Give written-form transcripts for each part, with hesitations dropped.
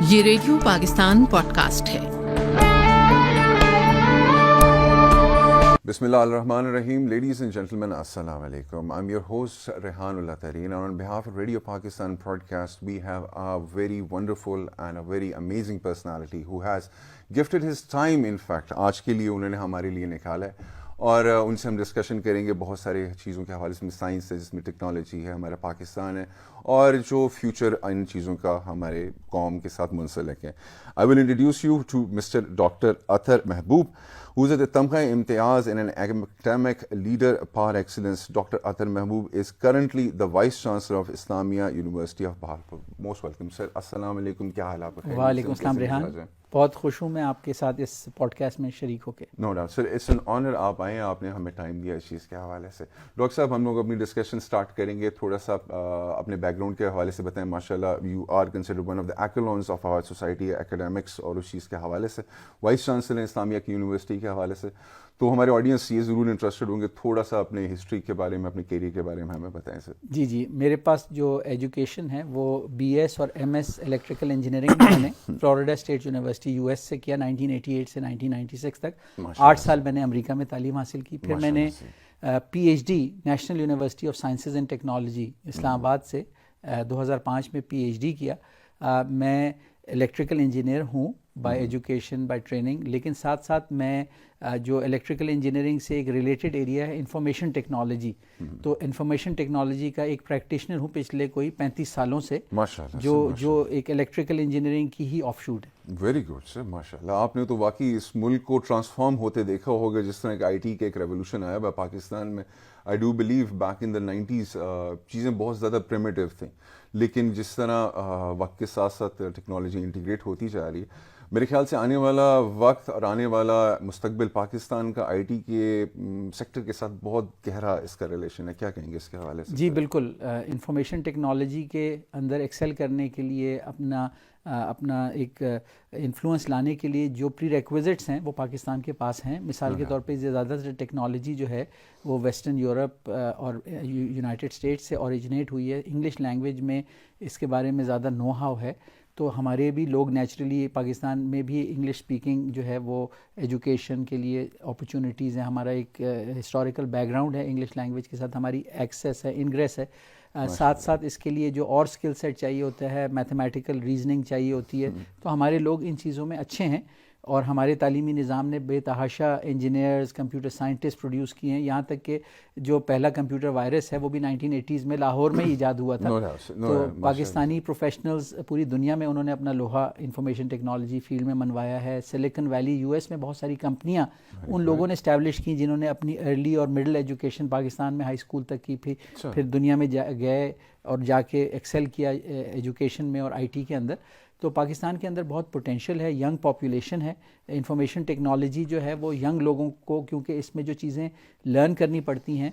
یہ radio Pakistan pod cost ہے۔ بسم اللہ الرحمن الرحیم. Ladies and gentlemen, assalamu alaikum. I'm your host Rehanullah Tareen, and on behalf of Radio Pakistan Broadcast, we have a very wonderful and a very amazing personality who has gifted his time. In fact, آج کے لیے انہوں نے ہمارے لیے نکالا ہے اور ان سے ہم ڈسکشن کریں گے بہت سارے چیزوں کے حوالے سے. میں سائنس ہے، جس میں ٹیکنالوجی ہے، ہمارا پاکستان ہے، اور جو فیوچر ان چیزوں کا ہمارے قوم کے ساتھ منسلک ہے. I will introduce you to Mr. Dr. Athar Mahboob, who is at Tamgha Imtiaz and an academic leader par excellence. Dr. Athar Mahboob is currently the Vice Chancellor of Islamia University of Bahawalpur. Most welcome, sir. Assalamu alaikum. کیا حال آپ؟ وعلیکم السلام ریحان، بہت خوش ہوں میں آپ کے ساتھ اس پوڈ کاسٹ میں شریک ہو کے. No doubt sir, it's an honour آپ آئے ہیں، آپ نے ہمیں ٹائم دیا اس چیز کے حوالے سے. ڈاکٹر صاحب، ہم لوگ اپنی ڈسکشن اسٹارٹ کریں گے. تھوڑا سا اپنے بیک گراؤنڈ کے حوالے سے بتائیں. ماشاء اللہ you are considered one of the echelons of our society academics, اور اس چیز کے حوالے سے وائس چانسلر اسلامیہ کی یونیورسٹی کے حوالے سے. تو ہمارے آڈینس یہ ضرور انٹرسٹڈ ہوں گے، تھوڑا سا اپنے ہسٹری کے بارے میں، اپنے کیریئر کے بارے میں ہمیں بتائیں سر. جی، میرے پاس جو ایجوکیشن ہے وہ بی ایس اور ایم ایس الیکٹریکل انجینئرنگ میں نے Florida state university U S سے کیا 1988 سے 1996 تک. 8 سال میں نے امریکہ میں تعلیم حاصل کی. پھر میں نے P H D National University of Sciences and Technology Islamabad سے 2005 میں پی ایچ ڈی کیا. میں الیکٹریکل انجینئر ہوں بائی ایجوکیشن، بائی ٹریننگ، لیکن ساتھ ساتھ میں جو الیکٹریکل انجینئرنگ سے ایک ریلیٹڈ ایریا ہے انفارمیشن ٹیکنالوجی، تو انفارمیشن ٹیکنالوجی کا ایک پریکٹیشنر ہوں پچھلے کوئی 35 سالوں سے، جو ایک الیکٹریکل انجینئرنگ کی ہی آف شوٹ ہے. ویری گڈ سر، ماشاء اللہ. آپ نے تو واقعی اس ملک کو ٹرانسفارم ہوتے دیکھا ہوگا، جس طرح ایک آئی ٹی کا ایک ریولیوشن آیا با پاکستان میں. I do believe back in the 90s چیزیں بہت زیادہ پریمیٹیو تھیں، لیکن جس طرح وقت کے ساتھ ساتھ ٹیکنالوجی انٹیگریٹ ہوتی جا رہی ہے، میرے خیال سے آنے والا وقت اور آنے والا مستقبل پاکستان کا آئی ٹی کے سیکٹر کے ساتھ بہت گہرا اس کا ریلیشن ہے. کیا کہیں گے اس کے حوالے سے؟ جی بالکل. انفارمیشن ٹیکنالوجی کے اندر ایکسل کرنے کے لیے، اپنا ایک انفلوئنس لانے کے لیے جو پری ریکویزٹس ہیں وہ پاکستان کے پاس ہیں. مثال کے طور پہ زیادہ تر ٹیکنالوجی جو ہے وہ ویسٹرن یورپ اور یونائٹڈ اسٹیٹس سے اوریجنیٹ ہوئی ہے. انگلش لینگویج میں اس کے بارے میں زیادہ نو ہاؤ ہے، تو ہمارے بھی لوگ نیچرلی پاکستان میں بھی انگلش اسپیکنگ جو ہے وہ ایجوکیشن کے لیے اپرچونیٹیز ہیں. ہمارا ایک ہسٹوریکل بیک گراؤنڈ ہے انگلش لینگویج کے ساتھ، ہماری ایکسیس ہے، انگریس ہے. ساتھ ساتھ اس کے لیے جو اور اسکل سیٹ چاہیے ہوتا ہے، میتھمیٹیکل ریزننگ چاہیے ہوتی ہے، تو ہمارے لوگ ان چیزوں میں اچھے ہیں. اور ہمارے تعلیمی نظام نے بے تحاشا انجینئرز، کمپیوٹر سائنٹسٹ پروڈیوس کیے ہیں. یہاں تک کہ جو پہلا کمپیوٹر وائرس ہے وہ بھی 1980s میں لاہور میں ایجاد ہوا تھا. تو پاکستانی پروفیشنلز پوری دنیا میں انہوں نے اپنا لوہا انفارمیشن ٹیکنالوجی فیلڈ میں منوایا ہے. سلیکن ویلی یو ایس میں بہت ساری کمپنیاں ان لوگوں نے اسٹیبلش کی جنہوں نے اپنی ارلی اور مڈل ایجوکیشن پاکستان میں ہائی اسکول تک کی، پھر دنیا میں گئے اور جا کے ایکسل کیا ایجوکیشن میں اور آئی ٹی کے اندر. تو پاکستان کے اندر بہت پوٹینشیل ہے، ینگ پاپولیشن ہے. انفارمیشن ٹیکنالوجی جو ہے وہ ینگ لوگوں کو، کیونکہ اس میں جو چیزیں لرن کرنی پڑتی ہیں،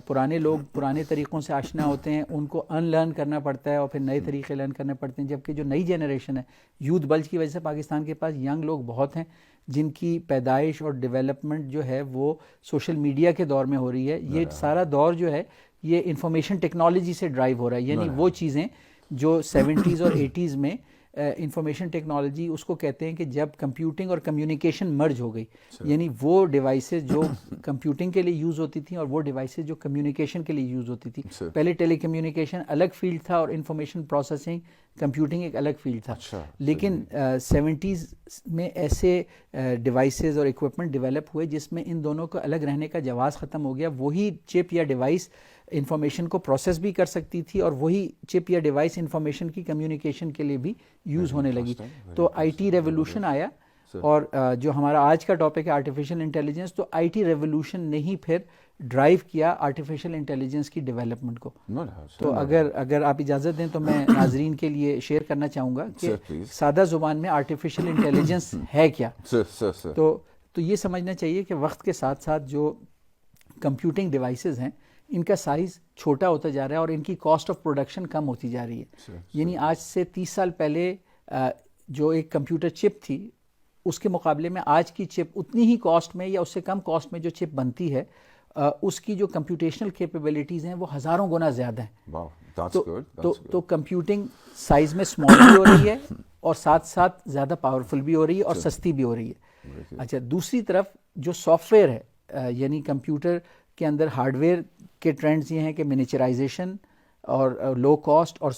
پرانے لوگ پرانے طریقوں سے آشنا ہوتے ہیں، ان کو ان لرن کرنا پڑتا ہے اور پھر نئے طریقے لرن کرنے پڑتے ہیں. جبکہ جو نئی جنریشن ہے، یوتھ بلج کی وجہ سے پاکستان کے پاس ینگ لوگ بہت ہیں جن کی پیدائش اور ڈیولپمنٹ جو ہے وہ سوشل میڈیا کے دور میں ہو رہی ہے. یہ سارا دور جو ہے یہ انفارمیشن ٹیکنالوجی سے ڈرائیو ہو رہا ہے. یعنی وہ چیزیں جو 70s اور 80s میں انفارمیشن ٹیکنالوجی اس کو کہتے ہیں کہ جب کمپیوٹنگ اور کمیونیکیشن مرج ہو گئی، یعنی وہ ڈیوائسز جو کمپیوٹنگ کے لیے یوز ہوتی تھیں اور وہ ڈیوائسز جو کمیونیکیشن کے لیے یوز ہوتی تھی. پہلے ٹیلی کمیونیکیشن الگ فیلڈ تھا اور انفارمیشن پروسیسنگ، کمپیوٹنگ ایک الگ فیلڈ تھا. لیکن 70s میں ایسے ڈیوائسز اور اکوپمنٹ ڈیولپ ہوئے جس میں ان دونوں کو الگ رہنے کا جواز ختم ہو گیا. وہی چپ یا ڈیوائس انفارمیشن کو پروسیس بھی کر سکتی تھی اور وہی چپ یا ڈیوائس انفارمیشن کی کمیونیکیشن کے لیے بھی یوز ہونے لگی. تو آئی ٹی ریولوشن آیا. اور جو ہمارا آج کا ٹاپک ہے آرٹیفیشیل انٹیلیجنس، تو آئی ٹی ریولوشن نے ہی پھر ڈرائیو کیا آرٹیفیشیل انٹیلیجنس کی ڈیولپمنٹ کو. تو اگر آپ اجازت دیں تو میں ناظرین کے لیے شیئر کرنا چاہوں گا کہ سادہ زبان میں آرٹیفیشیل انٹیلیجنس ہے کیا. تو یہ سمجھنا چاہیے کہ وقت کے ساتھ ساتھ جو کمپیوٹنگ ڈیوائسز ہیں ان کا سائز چھوٹا ہوتا جا رہا ہے اور ان کی کاسٹ آف پروڈکشن کم ہوتی جا رہی ہے. یعنی آج سے 30 سال پہلے جو ایک کمپیوٹر چپ تھی اس کے مقابلے میں آج کی چپ اتنی ہی کاسٹ میں یا اس سے کم کاسٹ میں جو چپ بنتی ہے اس کی جو کمپیوٹیشنل کیپیبلٹیز ہیں وہ ہزاروں گنا زیادہ ہیں. Wow, that's good. تو کمپیوٹنگ سائز میں اسمال بھی ہو رہی ہے اور ساتھ ساتھ زیادہ پاورفل بھی ہو رہی ہے اور سستی بھی ہو رہی ہے. اچھا, دوسری طرف جو سافٹ ویئر ہے, یعنی کمپیوٹر کے اندر ہارڈ ویئر کے ٹرینڈز یہ ہیں کہ منیچرائزیشن اور لو کاسٹ اور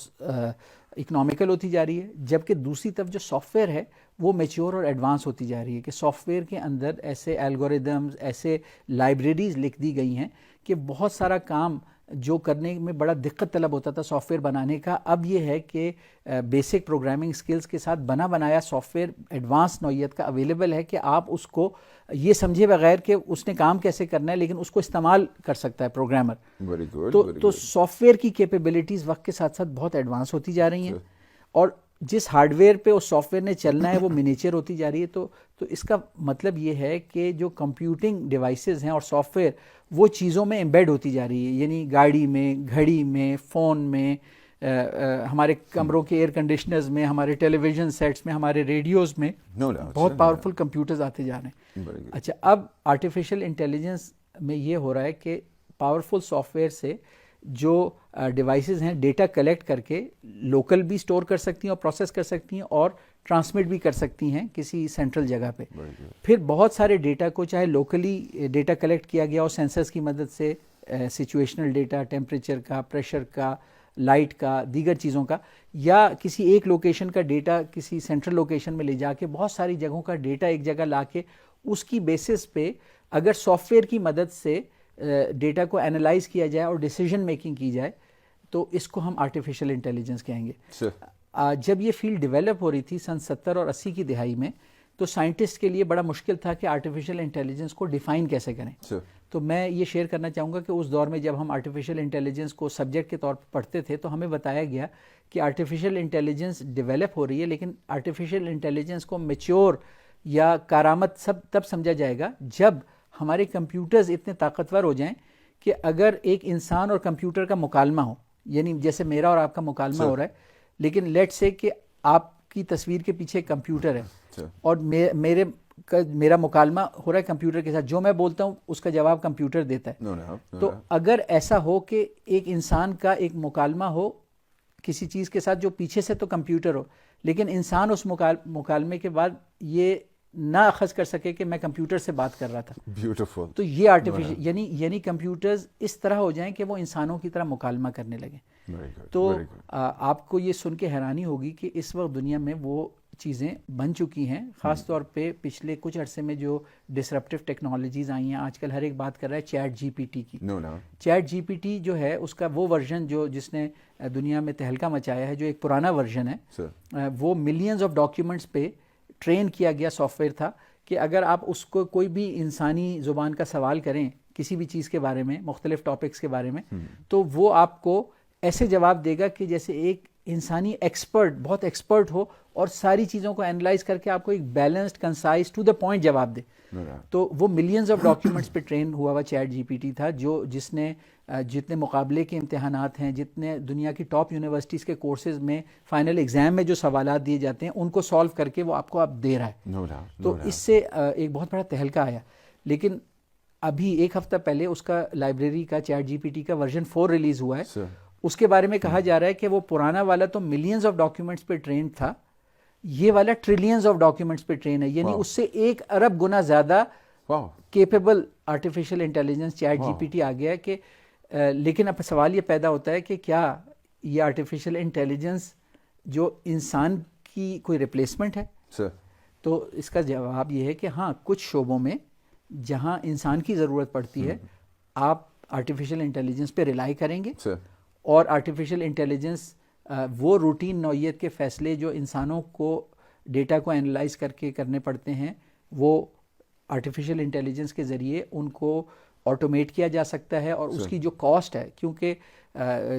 اکنامیکل ہوتی جا رہی ہے, جبکہ دوسری طرف جو سافٹ ویئر ہے وہ میچور اور ایڈوانس ہوتی جا رہی ہے کہ سافٹ ویئر کے اندر ایسے الگوریدمز, ایسے لائبریریز لکھ دی گئی ہیں کہ بہت سارا کام جو کرنے میں بڑا دقت طلب ہوتا تھا سافٹ ویئر بنانے کا, اب یہ ہے کہ بیسک پروگرامنگ سکلز کے ساتھ بنا بنایا سافٹ ویئر ایڈوانس نوعیت کا اویلیبل ہے کہ آپ اس کو یہ سمجھے بغیر کہ اس نے کام کیسے کرنا ہے, لیکن اس کو استعمال کر سکتا ہے پروگرامر. تو سافٹ ویئر کی کیپیبلٹیز وقت کے ساتھ ساتھ بہت ایڈوانس ہوتی جا رہی ہیں, اور جس ہارڈ ویئر پہ اس سافٹ ویئر نے چلنا ہے وہ منیچر ہوتی جا رہی ہے. تو اس کا مطلب یہ ہے کہ جو کمپیوٹنگ ڈیوائسز ہیں اور سافٹ ویئر وہ چیزوں میں ایمبیڈ ہوتی جا رہی ہے, یعنی گاڑی میں, گھڑی میں, فون میں, ہمارے کمروں کے ایئر کنڈیشنرز میں, ہمارے ٹیلی ویژن سیٹس میں, ہمارے ریڈیوز میں بہت پاورفل کمپیوٹرز آتے جا رہے ہیں. اچھا, اب آرٹیفیشیل انٹیلیجنس میں یہ ہو رہا ہے کہ پاورفل سافٹ ویئر سے جو ڈیوائسز ہیں ڈیٹا کلیکٹ کر کے لوکل بھی اسٹور کر سکتی ہیں اور پروسیس کر سکتی ہیں اور ٹرانسمٹ بھی کر سکتی ہیں کسی سینٹرل جگہ پہ. پھر بہت سارے ڈیٹا کو چاہے لوکلی ڈیٹا کلیکٹ کیا گیا ہو سینسرز کی مدد سے, سچویشنل ڈیٹا, ٹیمپریچر کا, پریشر کا, لائٹ کا, دیگر چیزوں کا, یا کسی ایک لوکیشن کا ڈیٹا کسی سینٹرل لوکیشن میں لے جا کے بہت ساری جگہوں کا ڈیٹا ایک جگہ لا کے اس کی بیسس پہ اگر سافٹ ویئر کی مدد سے ڈیٹا کو اینالائز کیا جائے اور ڈیسیجن میکنگ کی جائے تو اس کو ہم آرٹیفیشیل انٹیلیجنس کہیں گے. جب یہ فیلڈ ڈیولپ ہو رہی تھی سن 70 اور 80 کی دہائی میں تو سائنٹسٹ کے لیے بڑا مشکل تھا کہ آرٹیفیشیل انٹیلیجنس کو ڈیفائن کیسے کریں. تو میں یہ شیئر کرنا چاہوں گا کہ اس دور میں جب ہم آرٹیفیشیل انٹیلیجنس کو سبجیکٹ کے طور پر پڑھتے تھے تو ہمیں بتایا گیا کہ آرٹیفیشیل انٹیلیجنس ڈیولپ ہو رہی ہے, لیکن آرٹیفیشیل انٹیلیجنس کو میچور یا کارآمد تب سمجھا جائے گا جب ہمارے کمپیوٹرز اتنے طاقتور ہو جائیں کہ اگر ایک انسان اور کمپیوٹر کا مکالمہ ہو, یعنی جیسے میرا اور آپ کا مکالمہ ہو رہا ہے, لیکن لیٹ سے کہ آپ کی تصویر کے پیچھے کمپیوٹر ہے اور میرا مکالمہ ہو رہا ہے کمپیوٹر کے ساتھ, جو میں بولتا ہوں اس کا جواب کمپیوٹر دیتا ہے. تو اگر ایسا ہو کہ ایک انسان کا ایک مکالمہ ہو کسی چیز کے ساتھ جو پیچھے سے تو کمپیوٹر ہو, لیکن انسان اس مکالمے کے بعد یہ نہ اخذ کر سکے کہ میں کمپیوٹر سے بات کر رہا تھا. بیوٹیفل. تو یہ آرٹیفیشل یعنی کمپیوٹرز اس طرح ہو جائیں کہ وہ انسانوں کی طرح مکالمہ کرنے لگیں. تو آپ کو یہ سن کے حیرانی ہوگی کہ اس وقت دنیا میں وہ چیزیں بن چکی ہیں, خاص طور پہ پچھلے کچھ عرصے میں جو ڈسرپٹیو ٹیکنالوجیز آئی ہیں. آج کل ہر ایک بات کر رہا ہے چیٹ جی پی ٹی کی. چیٹ جی پی ٹی جو ہے اس کا وہ ورژن جس نے دنیا میں تہلکہ مچایا ہے, جو ایک پرانا ورژن ہے, وہ ملینز آف ڈاکیومنٹس پہ ٹرین کیا گیا سافٹ ویئر تھا کہ اگر آپ اس کو کوئی بھی انسانی زبان کا سوال کریں کسی بھی چیز کے بارے میں, مختلف ٹاپکس کے بارے میں, تو وہ آپ کو ایسے جواب دے گا کہ جیسے ایک انسانی ایکسپرٹ, بہت ایکسپرٹ ہو اور ساری چیزوں کو اینالائز کر کے آپ کو ایک balanced, concise, to the point جواب دے. تو وہ ملینز آف ڈاکیومنٹس پہ ٹرین ہوا چیٹ جی پی ٹی تھا, جس نے جتنے مقابلے کے امتحانات ہیں, جتنے دنیا کی ٹاپ یونیورسٹیز کے کورسز میں فائنل ایگزام میں جو سوالات دیے جاتے ہیں ان کو سالو کر کے وہ آپ کو اب دے رہا ہے. تو اس سے ایک بہت بڑا تہلکہ آیا. لیکن ابھی ایک ہفتہ پہلے اس کا لائبریری کا چیٹ جی پی ٹی کا ورژن 4 ریلیز ہوا ہے. اس کے بارے میں کہا جا رہا ہے کہ وہ پرانا والا تو ملینز آف ڈاکیومنٹس پہ ٹرین تھا, یہ والا ٹریلینز آف ڈاکیومنٹس پہ ٹرین ہے, یعنی اس سے 1 ارب گنا زیادہ capable artificial intelligence chat G P T آ گیا ہے. کہ لیکن اب سوال یہ پیدا ہوتا ہے کہ کیا یہ آرٹیفیشیل انٹیلیجنس جو انسان کی کوئی ریپلیسمنٹ ہے؟ تو اس کا جواب یہ ہے کہ ہاں, کچھ شعبوں میں جہاں انسان کی ضرورت پڑتی ہے آپ آرٹیفیشیل انٹیلیجنس پہ ریلائی کریں گے, اور آرٹیفیشیل انٹیلیجنس وہ روٹین نوعیت کے فیصلے جو انسانوں کو ڈیٹا کو اینالائز کر کے کرنے پڑتے ہیں وہ آرٹیفیشیل انٹیلیجنس کے ذریعے ان کو آٹومیٹ کیا جا سکتا ہے. اور اس کی جو کاسٹ ہے, کیونکہ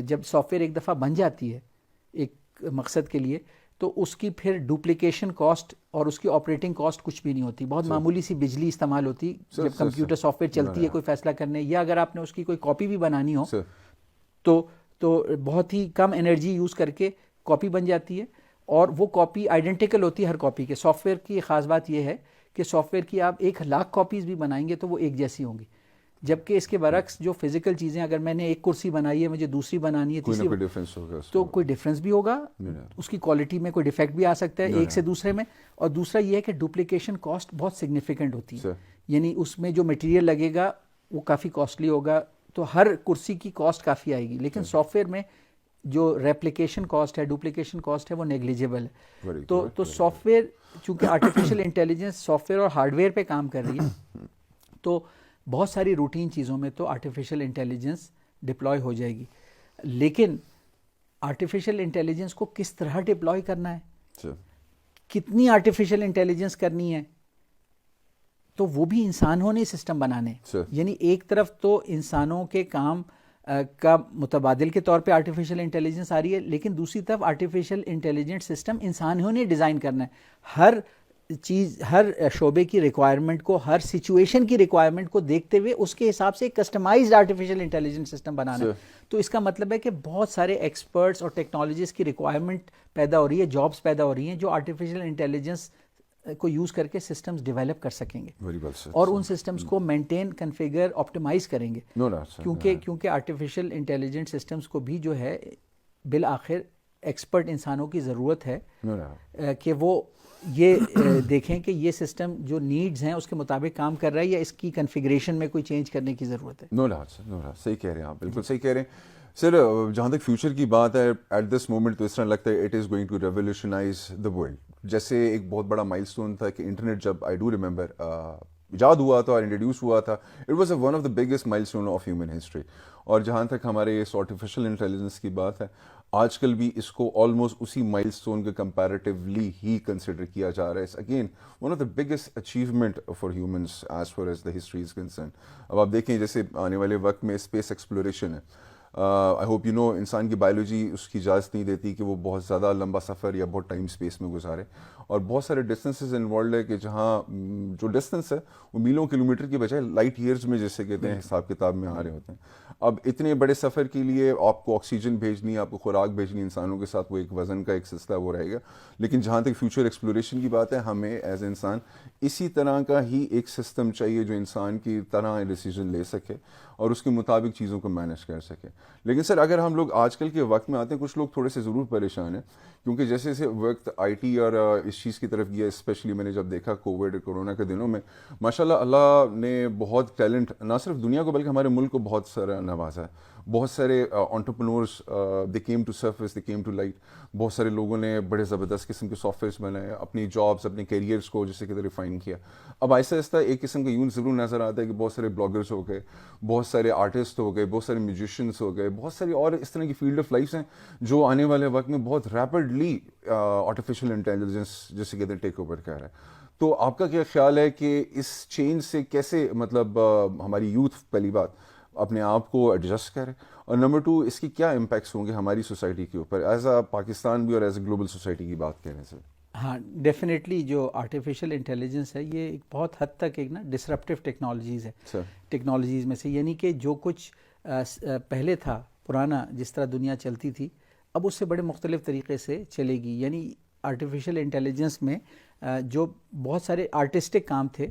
جب سافٹ ویئر ایک دفعہ بن جاتی ہے ایک مقصد کے لیے تو اس کی پھر ڈپلیکیشن کاسٹ اور اس کی آپریٹنگ کاسٹ کچھ بھی نہیں ہوتی, بہت معمولی سی بجلی استعمال ہوتی جب کمپیوٹر سافٹ ویئر چلتی ہے کوئی فیصلہ کرنے, یا اگر آپ نے اس کی کوئی کاپی بھی بنانی ہو تو بہت ہی کم انرجی یوز کر کے کاپی بن جاتی ہے, اور وہ کاپی آئیڈینٹیکل ہوتی ہے ہر کاپی کے. سافٹ ویئر کی خاص بات یہ ہے کہ سافٹ ویئر کی آپ 1,00,000 کاپیز بھی بنائیں گے تو وہ ایک جیسی ہوں گی. جبکہ اس کے برعکس جو فزیکل چیزیں اگر میں نے ایک کرسی بنائی ہے مجھے دوسری بنانی ہے تیسری تو کوئی ڈفرینس بھی ہوگا, اس کی کوالٹی میں کوئی ڈیفیکٹ بھی آ سکتا ہے ایک سے دوسرے میں. اور دوسرا یہ ہے کہ ڈپلیکیشن کاسٹ بہت سگنیفیکنٹ ہوتی ہے, یعنی اس میں جو مٹیریل لگے گا وہ کافی کاسٹلی ہوگا, تو ہر کرسی کی کاسٹ کافی آئے گی. لیکن سافٹ ویئر میں جو ریپلیکیشن کاسٹ ہے, ڈپلیکیشن کاسٹ ہے, وہ نیگلیجیبل ہے. تو سافٹ ویئر چونکہ آرٹیفیشیل انٹیلیجنس سافٹ ویئر اور ہارڈ ویئر پہ کام کر رہی ہے, تو بہت ساری روٹین چیزوں میں تو آرٹیفیشیل انٹیلیجنس ڈپلوائے ہو جائے گی. لیکن آرٹیفیشیل انٹیلیجنس کو کس طرح ڈپلوائے کرنا ہے, کتنی آرٹیفیشیل انٹیلیجنس کرنی ہے, تو وہ بھی انسانوں نے سسٹم بنانے. یعنی ایک طرف تو انسانوں کے کام کا متبادل کے طور پہ آرٹیفیشیل انٹیلیجنس آ رہی ہے, لیکن دوسری طرف آرٹیفیشیل انٹیلیجنٹ سسٹم انسانوں نے ڈیزائن کرنا ہے. ہر چیز, ہر شعبے کی ریکوائرمنٹ کو, ہر سچویشن کی ریکوائرمنٹ کو دیکھتے ہوئے اس کے حساب سے ایک کسٹمائزڈ آرٹیفیشیل انٹیلیجنٹ سسٹم بنانا ہے. تو اس کا مطلب ہے کہ بہت سارے ایکسپرٹس اور ٹیکنالوجیز کی ریکوائرمنٹ پیدا ہو رہی ہے, جابس پیدا ہو رہی ہیں جو آرٹیفیشیل انٹیلیجنس کو یوز کر کے سسٹمز ڈیولپ کر سکیں گے اور ان سسٹمز کو مینٹین, کنفیگر, آپٹیمائز کریں گے. کیونکہ آرٹیفیشیل انٹیلیجنٹ سسٹمز کو بھی جو ہے بالآخر ایکسپرٹ انسانوں کی ضرورت ہے کہ وہ یہ دیکھیں کہ یہ سسٹم جو نیڈز ہیں اس کے مطابق کام کر رہا ہے یا اس کی کنفیگریشن میں کوئی چینج کرنے کی ضرورت ہے. نو ڈاؤٹ, صحیح کہہ رہے ہیں آپ, بالکل صحیح کہہ رہے ہیں سر. جہاں تک فیوچر کی بات ہے, ایٹ دس مومنٹ تو اس طرح لگتا ہے it is going to revolutionise the world. جیسے ایک بہت بڑا مائل سٹون تھا کہ انٹرنیٹ جب آئی ڈو ریمبر ایجاد ہوا تھا اور انٹروڈیوس ہوا تھا, it was one of the biggest مائل سٹون آف ہیومن ہسٹری. اور جہاں تک ہمارے اس آرٹیفیشیل انٹیلیجنس کی بات ہے, آج کل بھی اس کو آلموسٹ اسی مائل سٹون کے کمپیریٹیولی ہی کنسیڈر کیا جا رہا ہے. Again one of the biggest achievement for humans as far as the history is concern. اب آپ دیکھیں جیسے آنے والے وقت میں اسپیس ایکسپلوریشن ہے, آئی ہوپ یو نو انسان کی بایولوجی اس کی اجازت نہیں دیتی کہ وہ بہت زیادہ لمبا سفر یا بہت ٹائم اسپیس میں گزارے, اور بہت سارے ڈسٹینسز انوالوڈ ہے کہ جہاں جو ڈسٹینس ہے وہ میلوں کلومیٹر کی بجائے لائٹ ایئرز میں جیسے کہتے ہیں حساب کتاب میں آ رہے ہوتے ہیں. اب اتنے بڑے سفر کے لیے آپ کو آکسیجن بھیجنی, آپ کو خوراک بھیجنی, انسانوں کے ساتھ وہ ایک وزن کا ایک سلسلہ وہ رہے گا. لیکن جہاں تک فیوچر ایکسپلوریشن کی بات ہے, ہمیں ایز انسان اسی طرح کا ہی ایک سسٹم چاہیے جو انسان کی طرح ڈیسیجن لے سکے اور اس کے مطابق چیزوں کو مینیج کر سکے. لیکن سر اگر ہم لوگ آج کل کے وقت میں آتے ہیں, کچھ لوگ تھوڑے سے ضرور پریشان ہیں کیونکہ جیسے جیسے وقت آئی ٹی اور اس چیز کی طرف گیا, اسپیشلی میں نے جب دیکھا کورونا کے دنوں میں, ماشاءاللہ اللہ نے بہت ٹیلنٹ نہ صرف دنیا کو بلکہ ہمارے ملک کو بہت سارا نوازا ہے. بہت سارے entrepreneurs they came to surface, they came to light. بہت سارے لوگوں نے بڑے زبردست قسم کے سافٹ ویئرس بنائے, اپنی جابس, اپنے کیریئرس کو جیسے کہ ریفائن کیا. اب آہستہ آہستہ ایک قسم کا یوں ضرور نظر آتا ہے کہ بہت سارے بلاگرس ہو گئے, بہت سارے آرٹسٹ ہو گئے, بہت سارے میوزیشینس ہو گئے, بہت ساری اور اس طرح کی فیلڈ آف لائفس ہیں جو آنے والے وقت میں بہت ریپڈلی آرٹیفیشیل انٹیلیجنس جیسے کہتے ہیں ٹیک اوور کر رہا ہے. تو آپ کا کیا خیال ہے کہ اس چینج سے کیسے مطلب ہماری یوتھ پہلی بات اپنے آپ کو ایڈجسٹ کرے, اور نمبر 2 اس کی کیا امپیکٹس ہوں گے ہماری سوسائٹی کے اوپر ایز اے پاکستان بھی اور ایز اے گلوبل سوسائٹی کی بات کریں سے؟ ہاں ڈیفینیٹلی جو آرٹیفیشیل انٹیلیجنس ہے یہ ایک بہت حد تک ایک نا ڈسرپٹیو ٹیکنالوجیز ہے, ٹیکنالوجیز میں سے, یعنی کہ جو کچھ پہلے تھا پرانا جس طرح دنیا چلتی تھی اب اس سے بڑے مختلف طریقے سے چلے گی. یعنی آرٹیفیشیل انٹیلیجنس میں جو بہت سارے آرٹسٹک کام تھے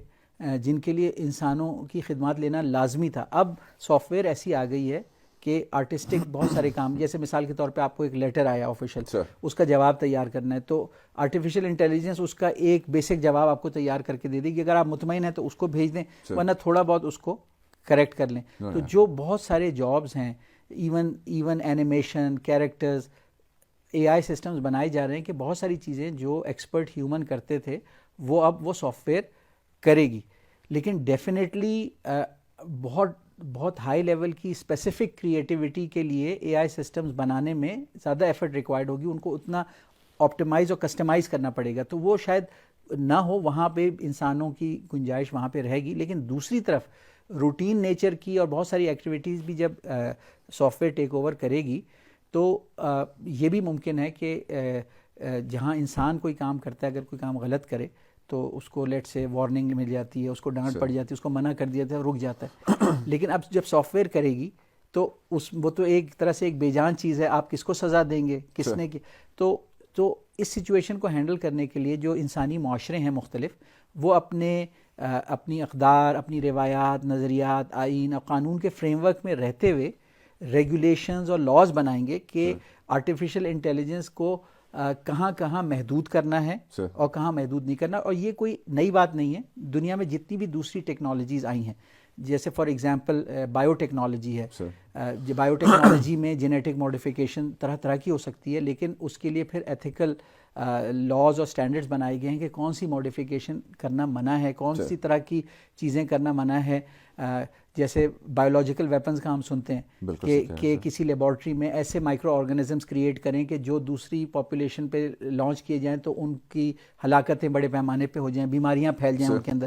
جن کے لیے انسانوں کی خدمات لینا لازمی تھا, اب سافٹ ویئر ایسی آ گئی ہے کہ آرٹسٹک بہت سارے کام, جیسے مثال کے طور پہ آپ کو ایک لیٹر آیا آفیشیل, اس کا جواب تیار کرنا ہے, تو آرٹیفیشیل انٹیلیجنس اس کا ایک بیسک جواب آپ کو تیار کر کے دے دے گی. اگر آپ مطمئن ہیں تو اس کو بھیج دیں, ورنہ تھوڑا بہت اس کو کریکٹ کر لیں. تو جو بہت سارے جابس ہیں, ایون اینیمیشن, کیریکٹرز, اے آئی سسٹمز بنائے جا رہے ہیں کہ بہت ساری چیزیں جو ایکسپرٹ ہیومن کرتے تھے وہ اب وہ سافٹ ویئر کرے گی. لیکن ڈیفینیٹلی بہت ہائی لیول کی اسپیسیفک کریٹیوٹی کے لیے اے آئی سسٹمز بنانے میں زیادہ ایفرٹ ریکوائرڈ ہوگی, ان کو اتنا آپٹیمائز اور کسٹمائز کرنا پڑے گا, تو وہ شاید نہ ہو, وہاں پہ انسانوں کی گنجائش وہاں پہ رہے گی. لیکن دوسری طرف روٹین نیچر کی اور بہت ساری ایکٹیویٹیز بھی جب سافٹ ویئر ٹیک اوور کرے گی تو یہ بھی ممکن ہے کہ جہاں انسان کوئی کام کرتا ہے, اگر کوئی کام غلط کرے تو اس کو لیٹ سے وارننگ مل جاتی ہے, اس کو ڈانٹ پڑ جاتی ہے, اس کو منع کر دیا جاتا ہے, رک جاتا ہے. لیکن اب جب سافٹ ویئر کرے گی تو وہ تو ایک طرح سے ایک بے جان چیز ہے, آپ کس کو سزا دیں گے, کس نے کی. تو اس سچویشن کو ہینڈل کرنے کے لیے جو انسانی معاشرے ہیں مختلف, وہ اپنے اپنی اقدار، اپنی روایات، نظریات، آئین اور قانون کے فریم ورک میں رہتے ہوئے ریگولیشنز اور لاز بنائیں گے کہ آرٹیفیشیل انٹیلیجنس کو کہاں کہاں محدود کرنا ہے اور کہاں محدود نہیں کرنا. اور یہ کوئی نئی بات نہیں ہے، دنیا میں جتنی بھی دوسری ٹیکنالوجیز آئی ہیں، جیسے فار ایگزامپل بائیو ٹیکنالوجی ہے، بائیو ٹیکنالوجی میں جینیٹک ماڈیفیکیشن طرح طرح کی ہو سکتی ہے، لیکن اس کے لیے پھر ایتھیکل لاز اور سٹینڈرڈز بنائے گئے ہیں کہ کون سی ماڈیفیکیشن کرنا منع ہے، کون سی طرح کی چیزیں کرنا منع ہے. جیسے بایولوجیکل ویپنز کا ہم سنتے ہیں کہ کسی لیبارٹری میں ایسے مائکرو آرگنزمس کریٹ کریں کہ جو دوسری پاپولیشن پہ لانچ کیے جائیں تو ان کی ہلاکتیں بڑے پیمانے پہ ہو جائیں، بیماریاں پھیل جائیں ان کے اندر.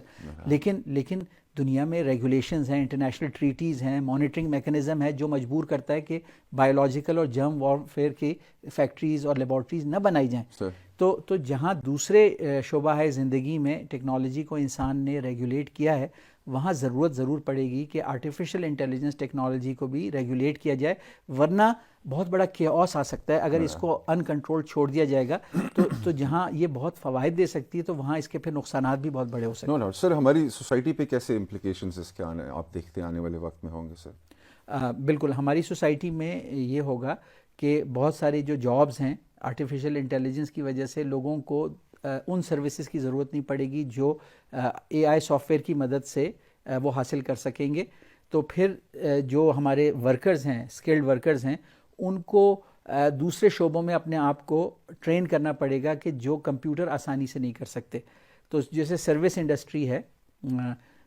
لیکن دنیا میں ریگولیشنز ہیں، انٹرنیشنل ٹریٹیز ہیں، مانیٹرنگ میکنزم ہے جو مجبور کرتا ہے کہ بایولوجیکل اور جرم وارفیئر کی فیکٹریز اور لیبارٹریز نہ بنائی جائیں. تو جہاں دوسرے شعبہ ہے زندگی میں ٹیکنالوجی کو انسان نے ریگولیٹ کیا ہے، وہاں ضرور پڑے گی کہ آرٹیفیشیل انٹیلیجنس ٹیکنالوجی کو بھی ریگولیٹ کیا جائے، ورنہ بہت بڑا کیوس آ سکتا ہے اگر اس کو ان کنٹرول چھوڑ دیا جائے گا. تو جہاں یہ بہت فوائد دے سکتی ہے تو وہاں اس کے پھر نقصانات بھی بہت بڑے ہو سکتے ہیں. سر ہماری سوسائٹی پہ کیسے امپلیکیشنز اس کے آپ دیکھتے ہیں آنے والے وقت میں ہوں گے سر؟ بالکل، ہماری سوسائٹی میں یہ ہوگا کہ بہت سارے جو جابز ہیں آرٹیفیشیل انٹیلیجنس کی وجہ سے لوگوں کو ان سروسز کی ضرورت نہیں پڑے گی جو اے آئی سافٹ ویئر کی مدد سے وہ حاصل کر سکیں گے. تو پھر جو ہمارے ورکرز ہیں، اسکلڈ ورکرز ہیں، ان کو دوسرے شعبوں میں اپنے آپ کو ٹرین کرنا پڑے گا کہ جو کمپیوٹر آسانی سے نہیں کر سکتے. تو جیسے سروس انڈسٹری ہے،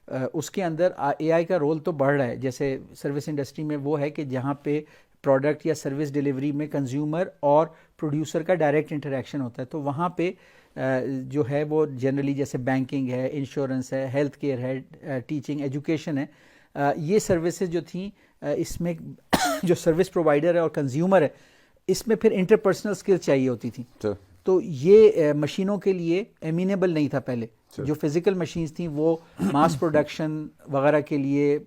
اس کے اندر اے آئی کا رول تو بڑھ رہا ہے. جیسے سروس انڈسٹری میں وہ ہے کہ جہاں پہ پروڈکٹ یا سروس ڈیلیوری میں کنزیومر اور پروڈیوسر کا ڈائریکٹ انٹریکشن ہوتا ہے، تو وہاں پہ جو ہے وہ جنرلی جیسے بینکنگ ہے، انشورنس ہے، ہیلتھ کیئر ہے، ٹیچنگ، ایجوکیشن ہے، یہ سروسز جو تھیں اس میں جو سروس پرووائڈر ہے اور کنزیومر ہے، اس میں پھر انٹرپرسنل سکل چاہیے ہوتی تھی. تو یہ مشینوں کے لیے امینیبل نہیں تھا پہلے. جو فزیکل مشینز تھیں وہ ماس پروڈکشن وغیرہ کے لیے،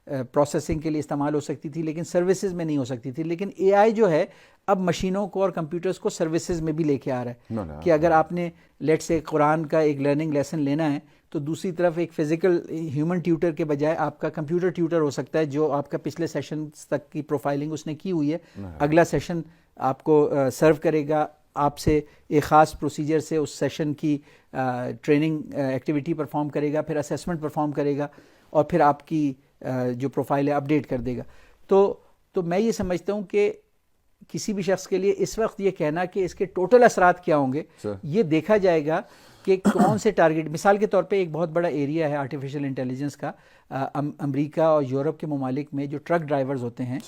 پروسیسنگ کے لیے استعمال ہو سکتی تھی، لیکن سروسز میں نہیں ہو سکتی تھی. لیکن اے آئی جو ہے اب مشینوں کو اور کمپیوٹرز کو سروسز میں بھی لے کے آ رہا ہے کہ اگر آپ نے لیٹ سے قرآن کا ایک لرننگ لیسن لینا ہے تو دوسری طرف ایک فزیکل ہیومن ٹیوٹر کے بجائے آپ کا کمپیوٹر ٹیوٹر ہو سکتا ہے جو آپ کا پچھلے سیشن تک کی پروفائلنگ اس نے کی ہوئی ہے. اگلا سیشن آپ کو سرو کرے گا، آپ سے ایک خاص پروسیجر سے اس سیشن کی ٹریننگ ایکٹیویٹی پرفارم کرے گا، پھر اسیسمنٹ پرفارم کرے گا اور پھر آپ کی جو پروفائل ہے اپڈیٹ کر دے گا. تو میں یہ سمجھتا ہوں کہ کسی بھی شخص کے لیے اس وقت یہ کہنا کہ اس کے ٹوٹل اثرات کیا ہوں گے، یہ دیکھا جائے گا کہ کون سے ٹارگٹ. مثال کے طور پہ ایک بہت بڑا ایریا ہے آرٹیفیشیل انٹیلیجنس کا امریکہ اور یورپ کے ممالک میں جو ٹرک ڈرائیورز ہوتے ہیں،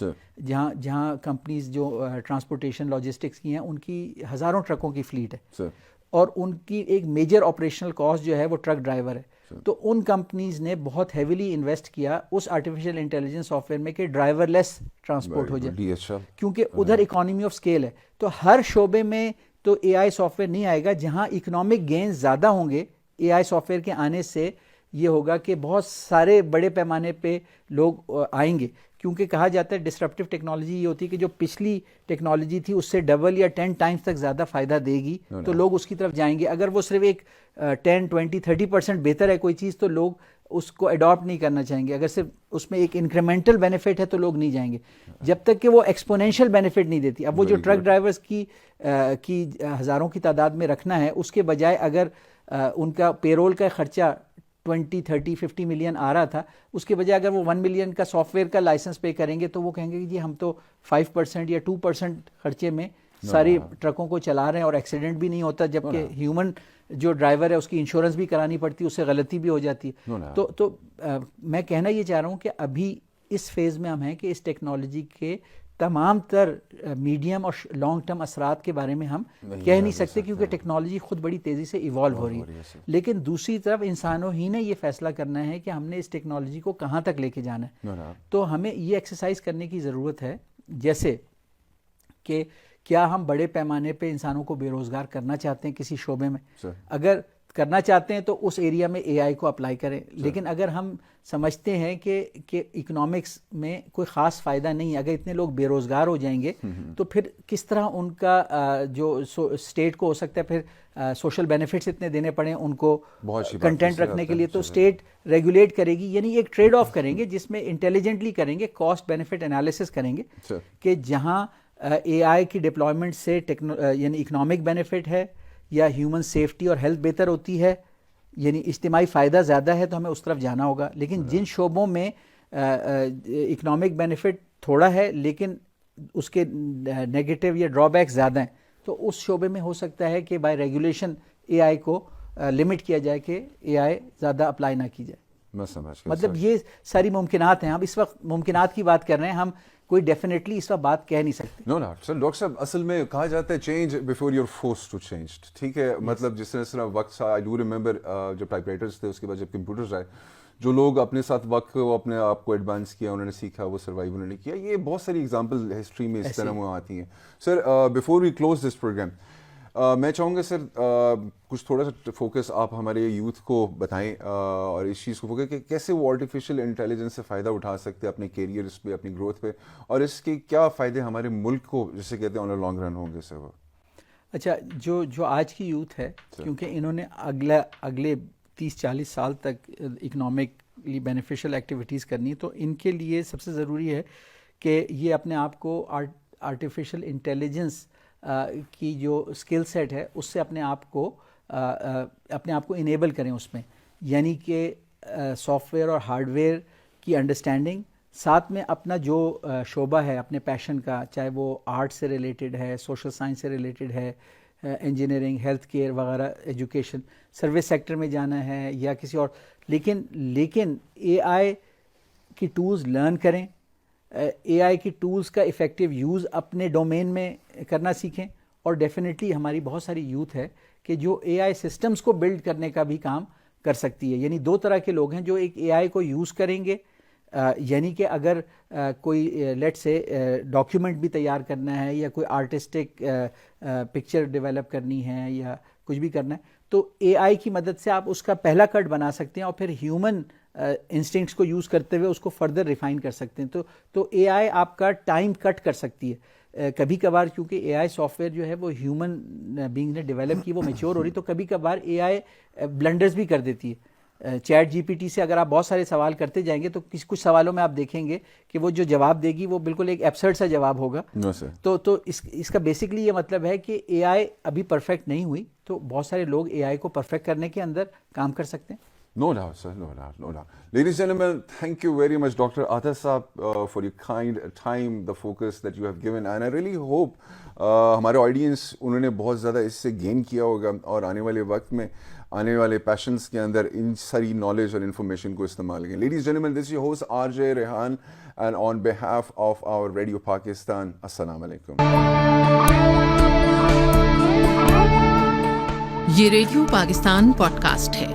جہاں کمپنیز جو ٹرانسپورٹیشن لاجسٹکس کی ہیں ان کی ہزاروں ٹرکوں کی فلیٹ ہے اور ان کی ایک میجر آپریشنل کاسٹ جو ہے وہ ٹرک ڈرائیور ہے. تو ان کمپنیز نے بہت ہیویلی انویسٹ کیا اس آرٹیفیشیل انٹیلیجنس سافٹ ویئر میں کہ ڈرائیور لیس ٹرانسپورٹ ہو جائے، کیونکہ ادھر اکانومی آف اسکیل ہے. تو ہر شعبے میں تو اے آئی سافٹ ویئر نہیں آئے گا. جہاں اکنامک گینز زیادہ ہوں گے اے آئی سافٹ ویئر کے آنے سے، یہ ہوگا کہ بہت سارے بڑے پیمانے پہ لوگ آئیں گے. کیونکہ کہا جاتا ہے ڈسرپٹیو ٹیکنالوجی یہ ہوتی ہے کہ جو پچھلی ٹیکنالوجی تھی اس سے ڈبل یا 10 ٹائمز تک زیادہ فائدہ دے گی تو لوگ اس کی طرف جائیں گے. اگر وہ صرف ایک 10 20 30% بہتر ہے کوئی چیز تو لوگ اس کو اڈاپٹ نہیں کرنا چاہیں گے. اگر صرف اس میں ایک انکریمنٹل بینیفٹ ہے تو لوگ نہیں جائیں گے جب تک کہ وہ ایکسپونینشیل بینیفٹ نہیں دیتی. اب وہ جو ٹرک ڈرائیورز کی ہزاروں کی تعداد میں رکھنا ہے، اس کے بجائے اگر ان کا پیرول کا خرچہ 20 30 50 ملین آ رہا تھا، اس کے بجائے اگر وہ 1 ملین کا سافٹ ویئر کا لائسنس پے کریں گے تو وہ کہیں گے کہ جی ہم تو 5% یا 2% خرچے میں ساری ٹرکوں کو چلا رہے ہیں اور ایکسیڈنٹ بھی نہیں ہوتا، جبکہ ہیومن جو ڈرائیور ہے اس کی انشورنس بھی کرانی پڑتی ہے، اس سے غلطی بھی ہو جاتی ہے. تو میں کہنا یہ چاہ رہا ہوں کہ ابھی اس فیز میں ہم ہیں کہ اس ٹیکنالوجی کے تمام تر میڈیم اور لانگ ٹرم اثرات کے بارے میں ہم کہہ نہیں سکتے کیونکہ ٹیکنالوجی خود بڑی تیزی سے ایوالو ہو رہی ہے. لیکن دوسری طرف انسانوں ہی نے یہ فیصلہ کرنا ہے کہ ہم نے اس ٹیکنالوجی کو کہاں تک لے کے جانا ہے. تو ہمیں یہ ایکسرسائز کرنے کی ضرورت ہے، جیسے کہ کیا ہم بڑے پیمانے پہ انسانوں کو بے روزگار کرنا چاہتے ہیں کسی شعبے میں. اگر کرنا چاہتے ہیں تو اس ایریا میں اے آئی کو اپلائی کریں. لیکن اگر ہم سمجھتے ہیں کہ اکنامکس میں کوئی خاص فائدہ نہیں ہے, اگر اتنے لوگ بے روزگار ہو جائیں گے تو پھر کس طرح ان کا جو اسٹیٹ کو ہو سکتا ہے پھر سوشل بینیفٹس اتنے دینے پڑیں ان کو کنٹینٹ رکھنے کے لیے, تو اسٹیٹ ریگولیٹ کرے گی. یعنی ایک ٹریڈ آف کریں گے جس میں انٹیلیجنٹلی کریں گے, کاسٹ بینیفٹ انالیسس کریں گے کہ جہاں اے آئی کی ڈپلائمنٹ سے یعنی اکنامک بینیفٹ ہے یا ہیومن سیفٹی اور ہیلتھ بہتر ہوتی ہے, یعنی اجتماعی فائدہ زیادہ ہے, تو ہمیں اس طرف جانا ہوگا. لیکن جن شعبوں میں اکنامک بینیفٹ تھوڑا ہے لیکن اس کے نیگیٹو یا ڈرا بیک زیادہ ہیں, تو اس شعبے میں ہو سکتا ہے کہ بائی ریگولیشن اے آئی کو لمٹ کیا جائے کہ اے آئی زیادہ اپلائی نہ کی جائے. مطلب یہ ساری ممکنات ہیں. ہم اس وقت ممکنات کی بات کر رہے ہیں, ہم کوئی ڈیفینیٹلی اس وقت بات کہہ نہیں سکتے. نو سر, ڈاکٹر صاحب اصل میں کہا جاتا ہے change before you're force to change. ٹھیک ہے, مطلب جس طرح وقت تھا, آئی ڈو ریمبر جب ٹائپ رائٹرس تھے, اس کے بعد جب کمپیوٹرز آئے, جو لوگ اپنے ساتھ وقت کو اپنے آپ کو ایڈوانس کیا, انہوں نے سیکھا, وہ سروائیو انہوں نے کیا. یہ بہت ساری ایگزامپل ہسٹری میں اس طرح وہ آتی ہیں. Sir before we close this programme, میں چاہوں گا سر کچھ تھوڑا سا فوکس آپ ہمارے یوتھ کو بتائیں اور اس چیز کو فوکس کہ کیسے وہ آرٹیفیشیل انٹیلیجنس سے فائدہ اٹھا سکتے ہیں اپنے کیریئرس پہ, اپنی گروتھ پہ, اور اس کے کیا فائدے ہمارے ملک کو جسے کہتے ہیں آن اے لانگ رن ہوں گے سر. وہ اچھا, جو آج کی یوتھ ہے, کیونکہ انہوں نے اگلے 30-40 سال تک اکنامکلی بینیفیشل ایکٹیویٹیز کرنی, تو ان کے لیے سب سے ضروری ہے کہ یہ اپنے آپ کو آرٹیفیشل انٹیلیجنس کی جو اسکل سیٹ ہے اس سے اپنے آپ کو انیبل کریں اس میں. یعنی کہ سافٹ ویئر اور ہارڈ ویئر کی انڈرسٹینڈنگ, ساتھ میں اپنا جو شعبہ ہے اپنے پیشن کا, چاہے وہ آرٹ سے ریلیٹڈ ہے, سوشل سائنس سے ریلیٹڈ ہے, انجینئرنگ, ہیلتھ کیئر وغیرہ, ایجوکیشن, سروس سیکٹر میں جانا ہے یا کسی اور. لیکن اے آئی کی ٹولز لرن کریں, اے آئی کی ٹولز کا افیکٹو یوز اپنے ڈومین میں کرنا سیکھیں. اور ڈیفینیٹلی ہماری بہت ساری یوتھ ہے کہ جو اے آئی سسٹمز کو بلڈ کرنے کا بھی کام کر سکتی ہے. یعنی دو طرح کے لوگ ہیں, جو ایک اے آئی کو یوز کریں گے, یعنی کہ اگر کوئی لیٹ سے ڈاکیومنٹ بھی تیار کرنا ہے یا کوئی آرٹسٹک پکچر ڈیولپ کرنی ہے یا کچھ بھی کرنا ہے, تو اے آئی کی مدد سے آپ اس کا پہلا کٹ بنا سکتے ہیں اور پھر ہیومن انسٹنکٹس کو یوز کرتے ہوئے اس کو فردر ریفائن کر سکتے ہیں. تو اے آئی آپ کا ٹائم کٹ کر سکتی ہے کبھی کبھار, کیونکہ اے آئی سافٹ ویئر جو ہے وہ ہیومن بینگ نے ڈیولپ کی, وہ میچور ہو رہی, تو کبھی کبھار اے آئی بلنڈرز بھی کر دیتی ہے. چیٹ جی پی ٹی سے اگر آپ بہت سارے سوال کرتے جائیں گے تو کچھ سوالوں میں آپ دیکھیں گے کہ وہ جو جواب دے گی وہ بالکل ایک ایبسرڈ سا جواب ہوگا. تو اس کا بیسکلی یہ مطلب ہے کہ اے آئی ابھی پرفیکٹ نہیں ہوئی, تو بہت سارے لوگ اے آئی کو پرفیکٹ کرنے کے اندر کام کر سکتے ہیں. No doubt, sir. No doubt. Ladies and gentlemen, thank you very much, Dr. Athar Saab, for your kind time, the focus that you have given. And I really hope ہمارے آڈینس انہوں نے بہت زیادہ اس سے گین کیا ہوگا اور آنے والے وقت میں آنے والے پیشنس کے اندر ان ساری نالج اور انفارمیشن کو استعمال کریں. Ladies and gentlemen, this is your host RJ Rehan, and on behalf of our Radio Pakistan, السلام علیکم. یہ ریڈیو پاکستان پوڈ کاسٹ ہے.